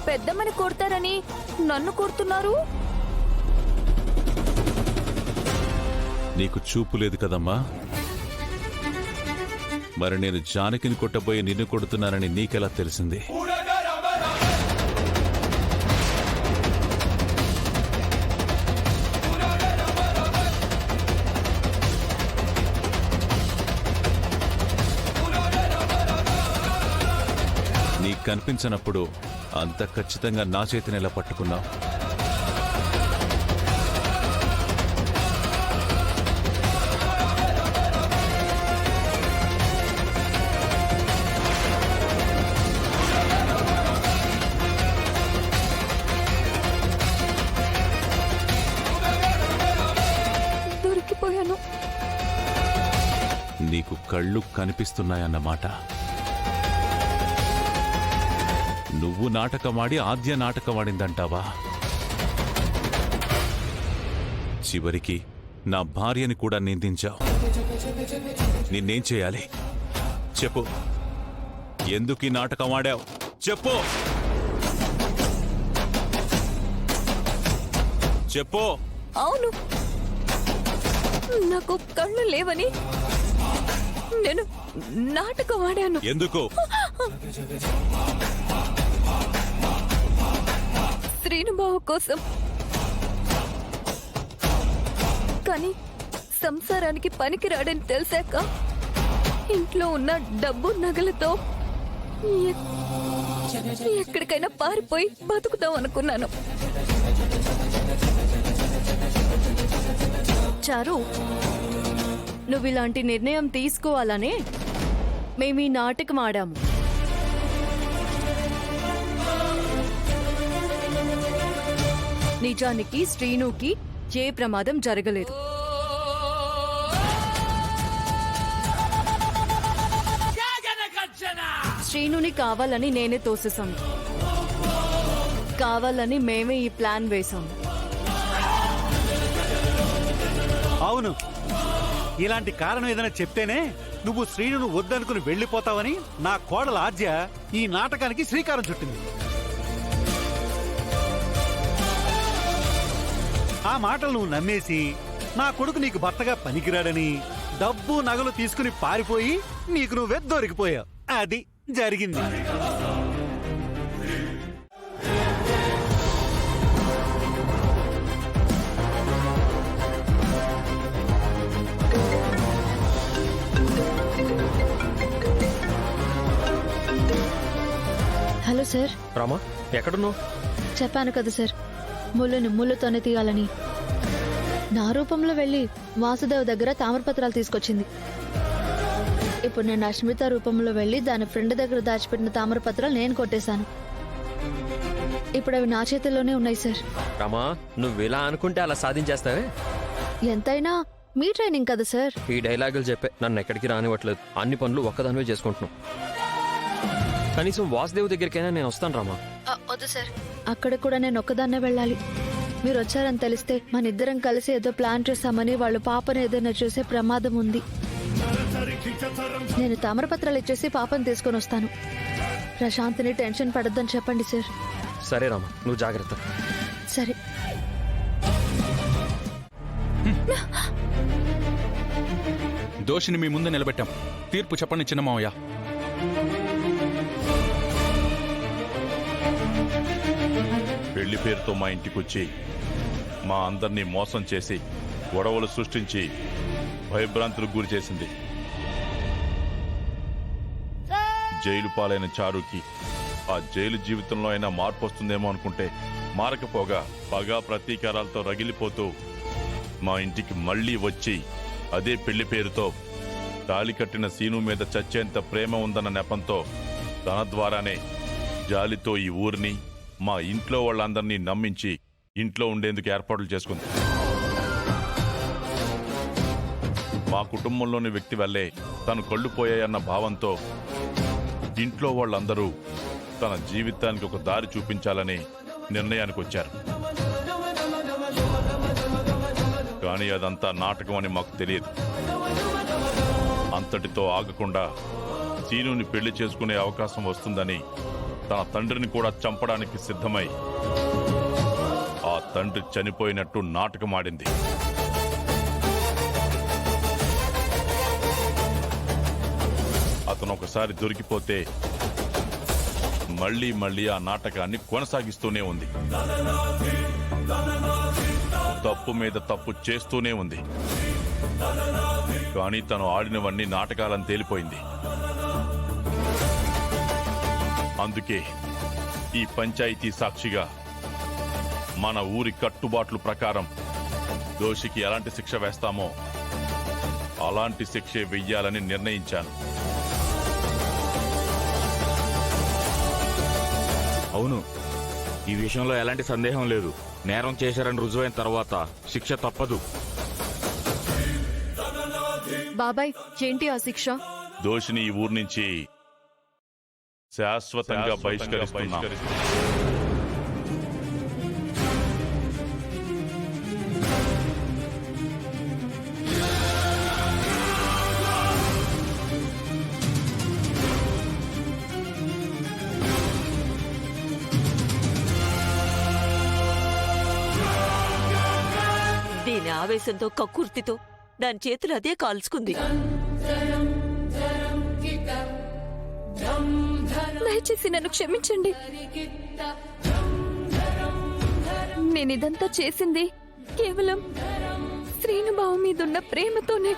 పెద్దమ్మని కొడతారని నన్ను కొడుతున్నారు. నీకు చూపు లేదు కదమ్మా. మరి నేను జానకిని కొట్టబోయి నిన్ను కొడుతున్నానని నీకెలా తెలిసింది? నీకు కనిపించనప్పుడు అంత ఖచ్చితంగా నా చేతిని ఎలా పట్టుకున్నావు? దొరికిపోయాను. నీకు కళ్ళు కనిపిస్తున్నాయన్నమాట. నువ్వు నాటకమాడి ఆద్య నాటకమాడిందంటావా? చివరికి నా భార్యని కూడా నిందించావు. నిన్నేం చేయాలి చెప్పు? ఎందుకు ఈ నాటకం ఆడావు చెప్పు? చెప్పు. అవును, నాకు కళ్ళు లేవని నేను నాటకం ఆడాను. ఎందుకు? శ్రీనుబాబు కోసం. కానీ సంసారానికి పనికిరాడని తెలిసాక ఇంట్లో ఉన్న డబ్బు నగలతో ఎక్కడికైనా పారిపోయి బతుకుతాం అనుకున్నాను. చారు, నువ్వు ఇలాంటి నిర్ణయం తీసుకోవాలనే మేము ఈ నాటకం ఆడాము. నిజానికి శ్రీనుకి ఏ ప్రమాదం జరగలేదు. శ్రీనుని కావాలని నేనే తోసేశాను. కావాలని మేమే ఈ ప్లాన్ వేశాము. అవును, ఇలాంటి కారణం ఏదైనా చెప్తేనే నువ్వు శ్రీనును వద్దనుకుని వెళ్లిపోతావని నా కోడల ఆద్య ఈ నాటకానికి శ్రీకారం చుట్టింది. ఆ మాటలు నువ్వు నమ్మేసి నా కొడుకు నీకు భర్తగా పనికిరాడని డబ్బు నగలు తీసుకుని పారిపోయి నీకు నువ్వే దొరికిపోయావు. అది జరిగింది. Hello sir. రామా, ఎక్కడున్నావు? చెప్పాను కదా సార్, ముళ్ళుని ముళ్ళుతోనే తీయాలని. నా రూపంలో వెళ్ళి వాసుదేవ్ దగ్గర తామరపత్రాలు తీసుకొచ్చింది. ఇప్పుడు నేను అష్మిత రూపంలో వెళ్ళి దాని ఫ్రెండ్ దగ్గర దాచిపెట్టిన తామరపత్రాలు నేను కొట్టేశాను. ఇప్పుడు అవి నా చేతుల్లోనే ఉన్నాయి సార్. రామా, నువ్వు ఇలా అనుకుంటే అలా సాధించేస్తావే? ఎంతైనా మీ ట్రైనింగ్ కదా సార్. ఈ డైలాగులు చెప్పే నన్ను ఎక్కడికి రానివ్వట్లేదు. అన్ని పనులు ఒక్కదానివే చేసుకుంటున్నావు. కనీసం వాసుదేవ్ దగ్గరికైనా నేను వస్తాను రామా. వద్దు సార్, అక్కడ కూడా నేను ఒక్కదాన్నే వెళ్ళాలి. మీరు వచ్చారని తెలిస్తే మన ఇద్దరం కలిసి ఏదో ప్లాన్ చేస్తామని వాళ్ళు పాపను ఏదైనా చూసే ప్రమాదం ఉంది. నేను తామరపత్రాలు ఇచ్చేసి పాపను తీసుకొని వస్తాను. ప్రశాంత్ని టెన్షన్ పడద్దని చెప్పండి సార్. సరే రామా, నువ్వు జాగ్రత్త. సరే. దోషిని మీ ముందు నిలబెట్టాం. తీర్పు చెప్పండి చిన్నమావయ్య. పెళ్లి పేరుతో మా ఇంటికొచ్చి మా అందరినీ మోసం చేసి గొడవలు సృష్టించి భయభ్రాంతులకు గురి చేసింది. జైలు పాలైన చారుకి ఆ జైలు జీవితంలో అయినా మార్పు వస్తుందేమో అనుకుంటే మారకపోగా పగా ప్రతీకారాలతో రగిలిపోతూ మా ఇంటికి మళ్లీ వచ్చి అదే పెళ్లి పేరుతో తాళి కట్టిన సీను మీద చచ్చేంత ప్రేమ ఉందన్న నెపంతో తన ద్వారానే జాలితో ఈ ఊరిని మా ఇంట్లో వాళ్ళందరినీ నమ్మించి ఇంట్లో ఉండేందుకు ఏర్పాట్లు చేసుకుంది. మా కుటుంబంలోని వ్యక్తి వల్లే తను కళ్ళు పోయాయన్న భావంతో ఇంట్లో వాళ్ళందరూ తన జీవితానికి ఒక దారి చూపించాలని నిర్ణయానికి వచ్చారు. కానీ అదంతా నాటకం అని మాకు తెలియదు. అంతటితో ఆగకుండా సీనుని పెళ్లి చేసుకునే అవకాశం వస్తుందని తన తండ్రిని కూడా చంపడానికి సిద్ధమై ఆ తండ్రి చనిపోయినట్టు నాటకమాడింది. అతను ఒకసారి దొరికిపోతే మళ్ళీ మళ్ళీ ఆ నాటకాన్ని కొనసాగిస్తూనే ఉంది. తప్పు మీద తప్పు చేస్తూనే ఉంది. కానీ తను ఆడినవన్నీ నాటకాలని తేలిపోయింది. అందుకే ఈ పంచాయతీ సాక్షిగా మన ఊరి కట్టుబాట్ల ప్రకారం దోషికి ఎలాంటి శిక్ష వేస్తామో అలాంటి శిక్షే వెయ్యాలని నిర్ణయించాను. అవును, ఈ విషయంలో ఎలాంటి సందేహం లేదు. నేరం చేశారని రుజువైన తర్వాత శిక్ష తప్పదు. బాబాయ్, ఏంటి ఆ శిక్ష? దోషిని ఈ ఊరు నుంచి శాశ్వతంగా బహిష్కరిస్తున్నాం. దీని ఆవేశంతో కక్కుర్తితో దాని చేతులు అదే కాల్చుకుంది. దయచేసి నన్ను క్షమించండి. నేనిదంతా చేసింది కేవలం శ్రీనుబాబు మీదున్న ప్రేమతోనే.